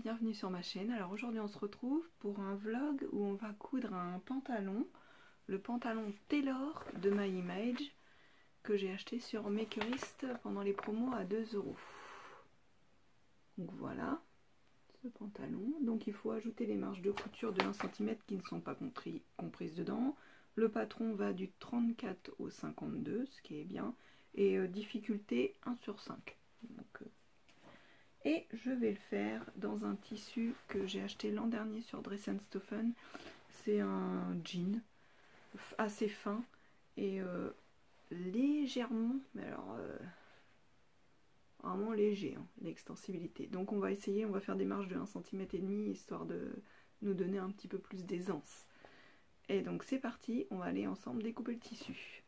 bienvenue sur ma chaîne. Alors aujourd'hui on se retrouve pour un vlog où on va coudre un pantalon, le pantalon Taylor de My Image que j'ai acheté sur Makerist pendant les promos à 2 €. Donc voilà ce pantalon. Donc il faut ajouter les marges de couture de 1 cm qui ne sont pas comprises dedans. Le patron va du 34 au 52, ce qui est bien, et difficulté 1/5. Donc, et je vais le faire dans un tissu que j'ai acheté l'an dernier sur Dress & Stoffen. C'est un jean assez fin et légèrement, mais alors vraiment léger, hein, l'extensibilité. Donc on va essayer, on va faire des marges de 1,5 cm histoire de nous donner un petit peu plus d'aisance. Et donc c'est parti, on va aller ensemble découper le tissu.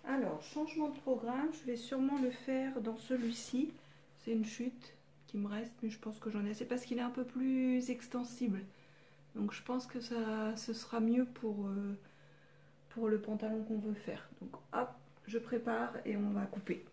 Alors, changement de programme, je vais sûrement le faire dans celui-ci. C'est une chute qui me reste, mais je pense que j'en ai assez parce qu'il est un peu plus extensible. Donc je pense que ce sera mieux pour le pantalon qu'on veut faire. Donc hop, je prépare et on va couper.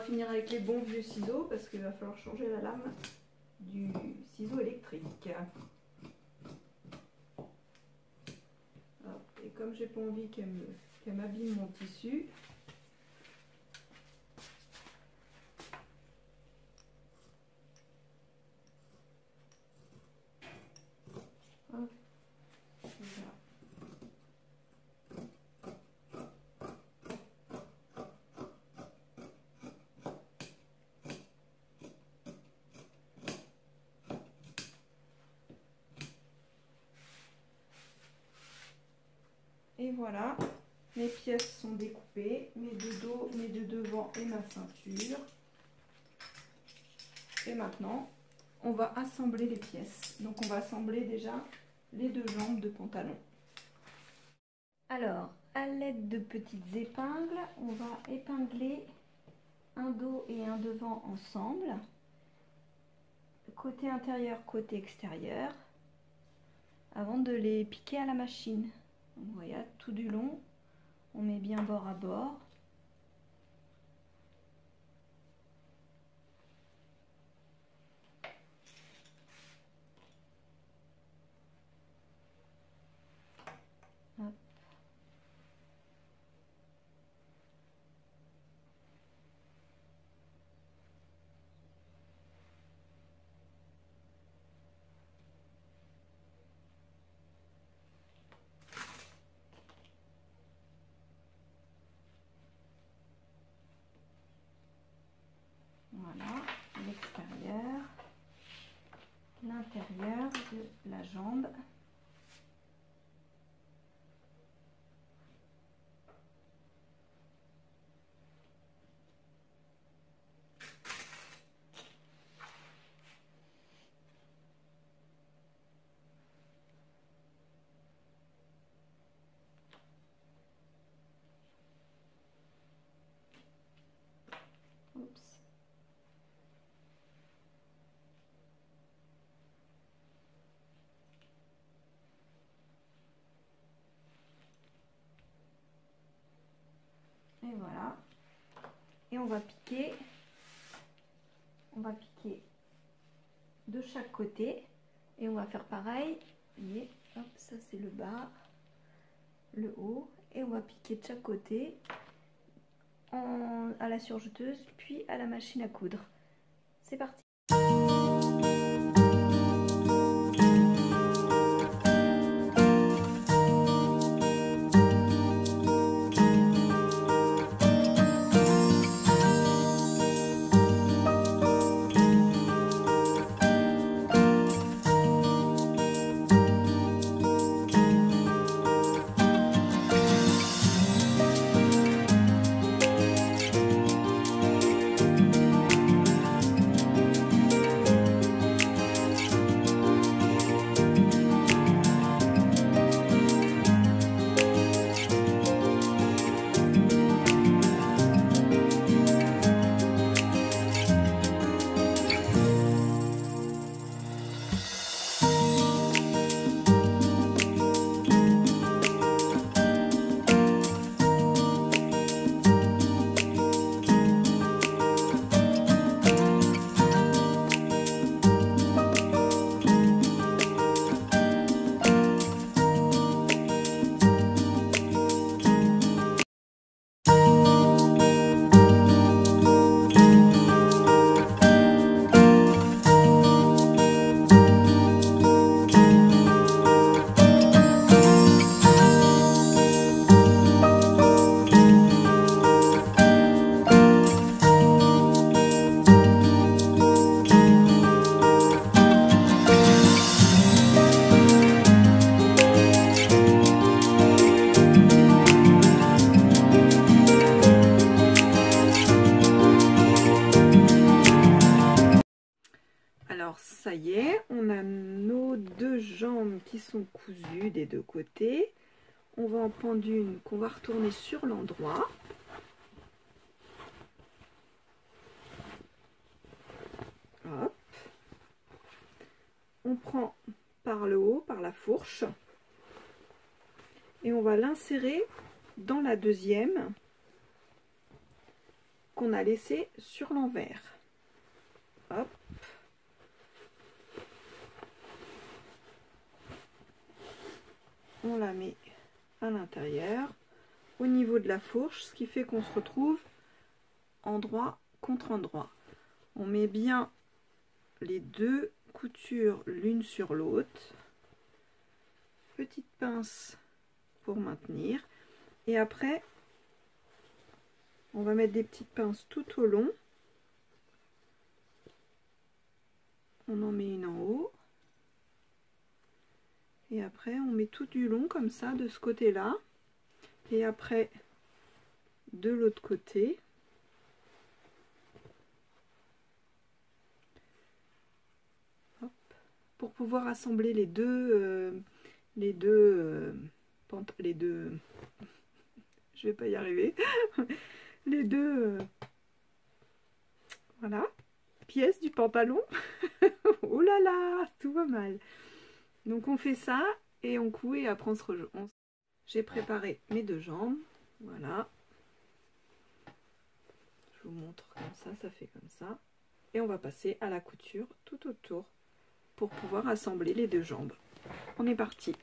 Finir avec les bons vieux ciseaux parce qu'il va falloir changer la lame du ciseau électrique. Hop, et comme j'ai pas envie qu'elle m'abîme mon tissu, hop, voilà. Et voilà, mes pièces sont découpées, mes deux dos, mes deux devants et ma ceinture. Et maintenant, on va assembler les pièces. Donc on va assembler déjà les deux jambes de pantalon. Alors, à l'aide de petites épingles, on va épingler un dos et un devant ensemble. Côté intérieur, côté extérieur, avant de les piquer à la machine. Donc, vous voyez, tout du long, on met bien bord à bord. Hop. Voilà, l'extérieur, l'intérieur de la jambe. Oups. Et voilà. Et on va piquer de chaque côté. Et on va faire pareil. Vous voyez, hop, ça c'est le bas, le haut. Et on va piquer de chaque côté à la surjeteuse, puis à la machine à coudre. C'est parti. Alors ça y est, on a nos deux jambes qui sont cousues des deux côtés. On va en prendre une qu'on va retourner sur l'endroit. Hop. On prend par le haut, par la fourche, et on va l'insérer dans la deuxième qu'on a laissée sur l'envers. Hop. On la met à l'intérieur, au niveau de la fourche, ce qui fait qu'on se retrouve endroit contre endroit. On met bien les deux coutures l'une sur l'autre. Petite pince pour maintenir. Et après, on va mettre des petites pinces tout au long. On en met une en haut. Et après, on met tout du long comme ça, de ce côté-là. Et après, de l'autre côté. Hop. Pour pouvoir assembler les deux je vais pas y arriver, les deux, voilà, pièces du pantalon. Oh là là, tout va mal. Donc on fait ça et on coud et après on se rejoint. J'ai préparé mes deux jambes, voilà. Je vous montre comme ça fait comme ça. Et on va passer à la couture tout autour pour pouvoir assembler les deux jambes. On est parti.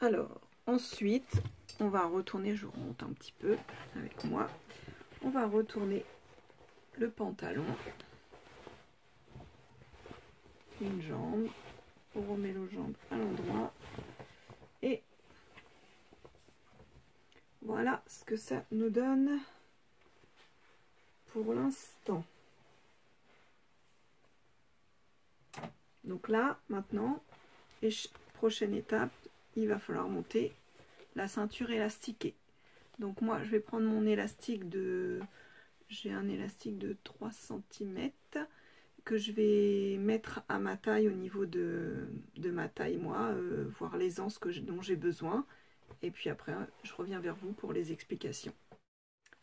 Alors, ensuite, on va retourner, je remonte un petit peu avec moi, on va retourner le pantalon, une jambe, on remet nos jambes à l'endroit, et voilà ce que ça nous donne pour l'instant. Donc là, maintenant, prochaine étape, il va falloir monter la ceinture élastiquée. Donc moi je vais prendre mon élastique j'ai un élastique de 3 cm que je vais mettre à ma taille, au niveau de ma taille moi, voir l'aisance dont j'ai besoin, et puis après je reviens vers vous pour les explications.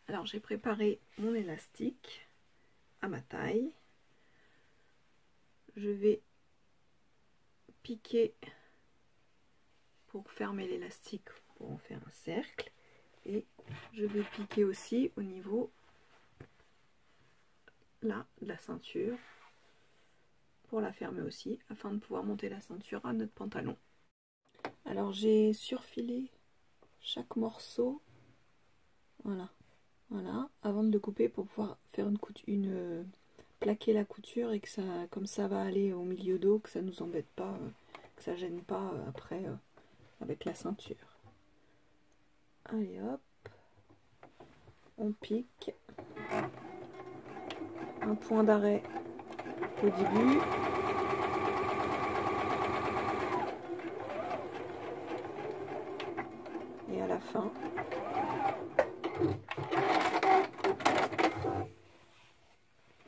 Alors j'ai préparé mon élastique à ma taille, je vais piquer pour fermer l'élastique, pour en faire un cercle, et je vais piquer aussi au niveau là de la ceinture pour la fermer aussi, afin de pouvoir monter la ceinture à notre pantalon. Alors j'ai surfilé chaque morceau, voilà, avant de le couper, pour pouvoir faire plaquer la couture, et que ça, comme ça va aller au milieu d'eau, que ça nous embête pas, que ça gêne pas après avec la ceinture. Allez hop, on pique un point d'arrêt au début, et à la fin.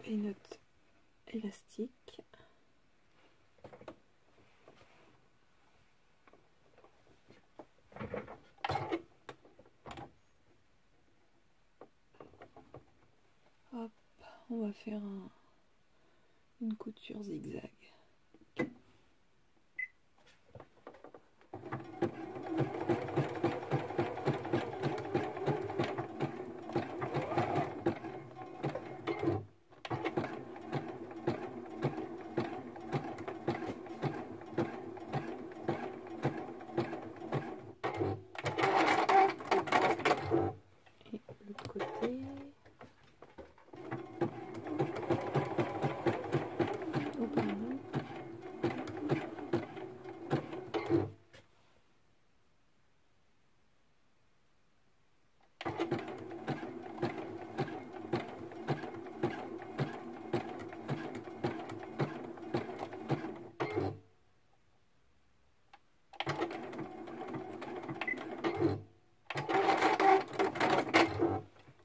Et notre élastique. on va faire une couture zigzag.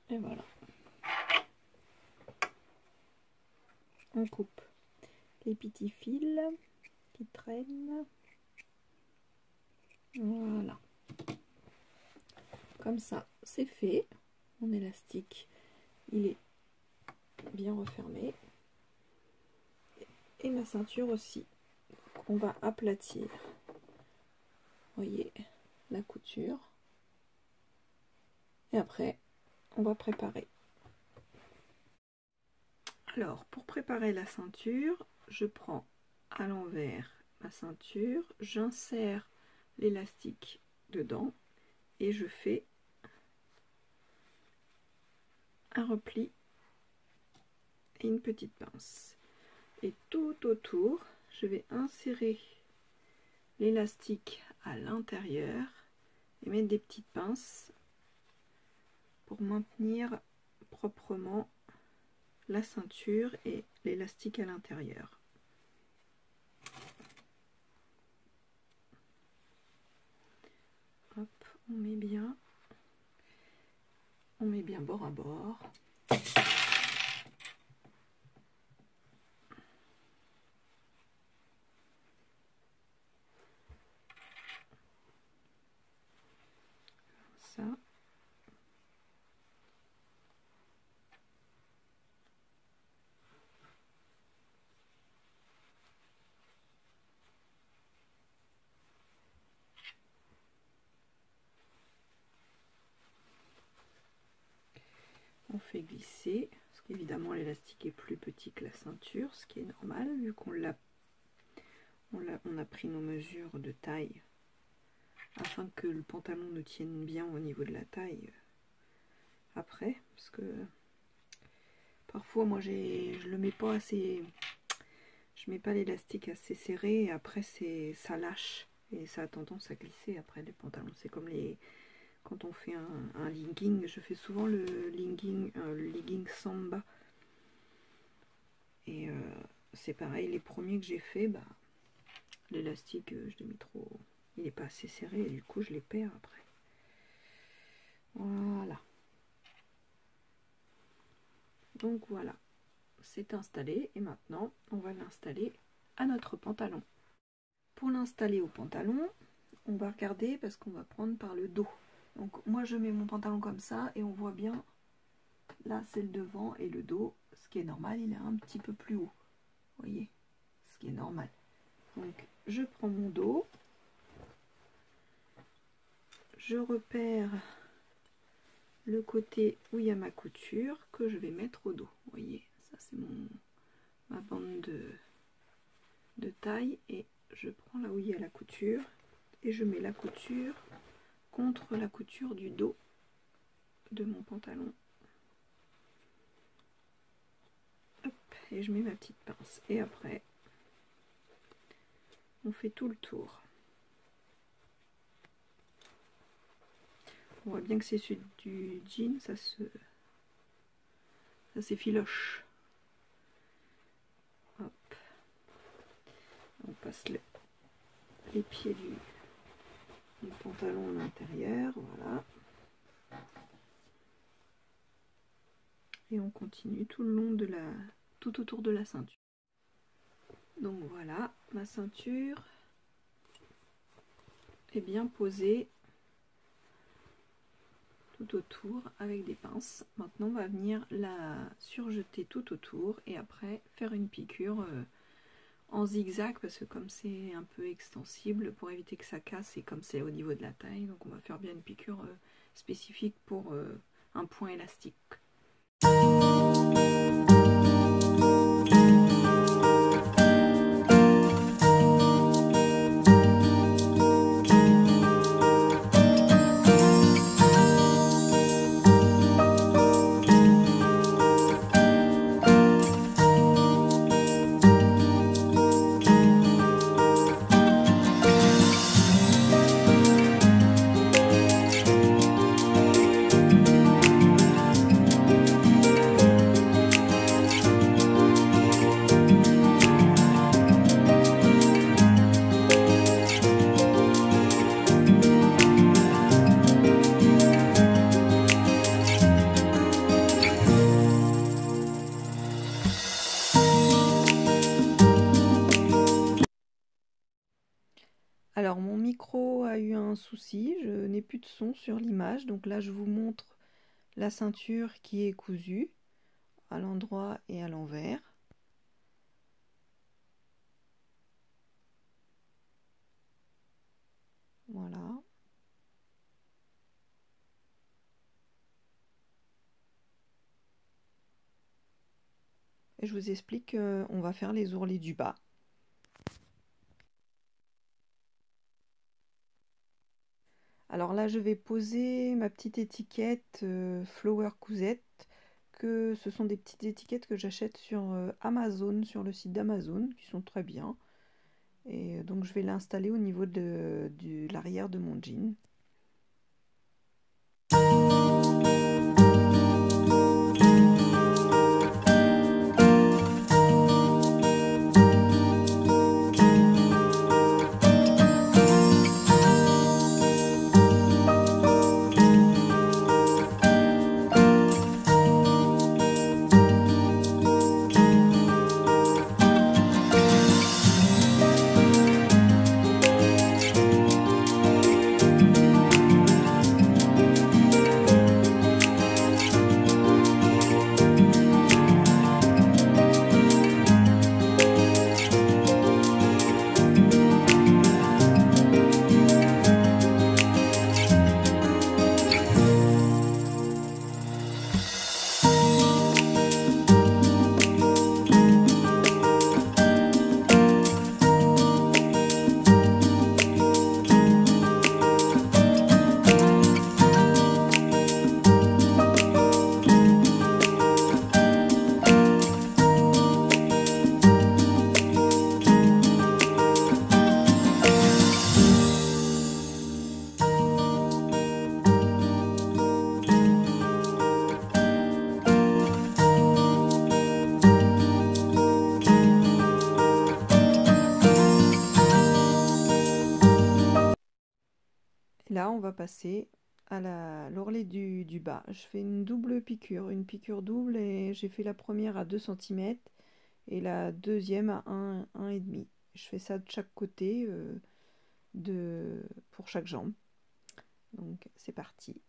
Et voilà. On coupe les petits fils qui traînent. Voilà. Comme ça, c'est fait. Mon élastique, il est bien refermé. Et ma ceinture aussi. Donc on va aplatir. Vous voyez la couture. Et après, on va préparer. Alors, pour préparer la ceinture, je prends à l'envers ma ceinture, j'insère l'élastique dedans et je fais un repli et une petite pince. Et tout autour, je vais insérer l'élastique à l'intérieur et mettre des petites pinces pour maintenir proprement la ceinture et l'élastique à l'intérieur. Hop, on met bien bord à bord. Ça. On fait glisser, parce qu'évidemment l'élastique est plus petit que la ceinture, ce qui est normal vu qu'on a pris nos mesures de taille afin que le pantalon nous tienne bien au niveau de la taille après, parce que parfois moi je le mets pas assez, je mets pas l'élastique assez serré et après ça lâche et ça a tendance à glisser après les pantalons. C'est comme quand on fait un legging, je fais souvent le legging samba et c'est pareil, les premiers que j'ai fait, bah, l'élastique je l'ai mis trop, il n'est pas assez serré et du coup je les perds après. Voilà. Donc voilà, c'est installé et maintenant on va l'installer à notre pantalon. Pour l'installer au pantalon, on va regarder parce qu'on va prendre par le dos. Donc moi je mets mon pantalon comme ça et on voit bien, là c'est le devant et le dos, ce qui est normal, il est un petit peu plus haut. Vous voyez, ce qui est normal. Donc je prends mon dos, je repère le côté où il y a ma couture que je vais mettre au dos. Vous voyez, ça c'est ma bande de taille et je prends là où il y a la couture et je mets la couture contre la couture du dos de mon pantalon. Hop, et je mets ma petite pince et après on fait tout le tour. On voit bien que c'est celui du jean, ça s'effiloche. Hop, on passe les pieds du pantalon à l'intérieur, voilà. Et on continue tout le long tout autour de la ceinture. Donc voilà, ma ceinture est bien posée. tout autour avec des pinces. Maintenant on va venir la surjeter tout autour et après faire une piqûre en zigzag, parce que comme c'est un peu extensible, pour éviter que ça casse, et comme c'est au niveau de la taille, donc on va faire bien une piqûre spécifique pour un point élastique. Alors mon micro a eu un souci, je n'ai plus de son sur l'image, donc là je vous montre la ceinture qui est cousue à l'endroit et à l'envers. Voilà. Et je vous explique qu'on va faire les ourlets du bas. Alors là, je vais poser ma petite étiquette Flower Cousette, que ce sont des petites étiquettes que j'achète sur Amazon, sur le site d'Amazon, qui sont très bien. Et donc je vais l'installer au niveau de l'arrière de mon jean. Là, on va passer à l'ourlet du bas. Je fais une double piqûre, une piqûre double, et j'ai fait la première à 2 cm et la deuxième à 1,5. Je fais ça de chaque côté pour chaque jambe. Donc c'est parti.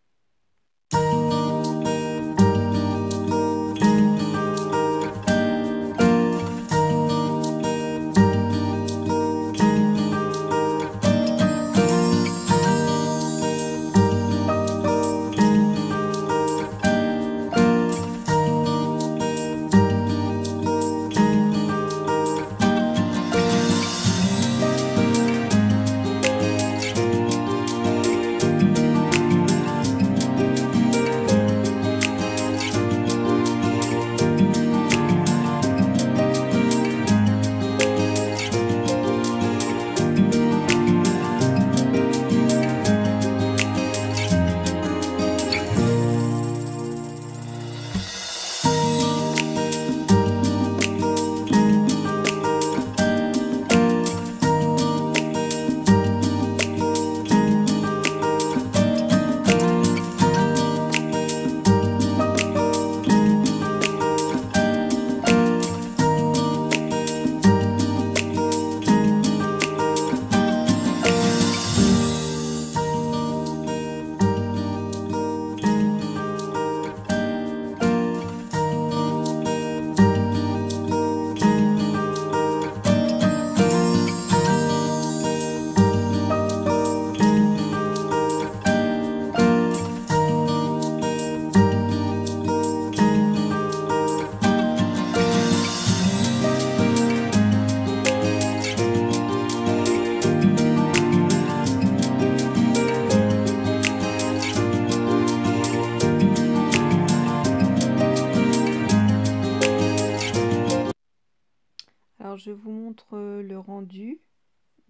montre le rendu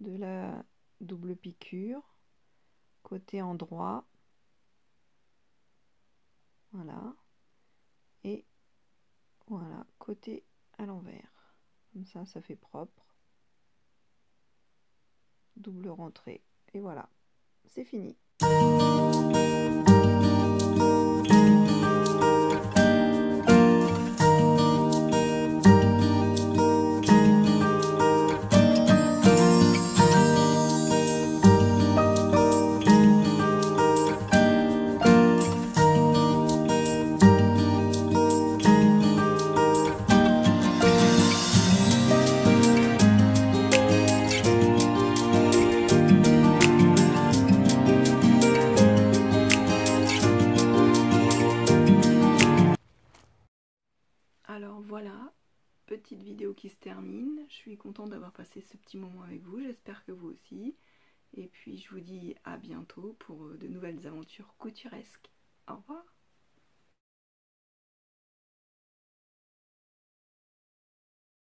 de la double piqûre, côté endroit, voilà, et voilà, côté à l'envers, comme ça fait propre, double rentrée, et voilà, c'est fini. Alors voilà, petite vidéo qui se termine. Je suis contente d'avoir passé ce petit moment avec vous, j'espère que vous aussi. Et puis je vous dis à bientôt pour de nouvelles aventures couturesques. Au revoir.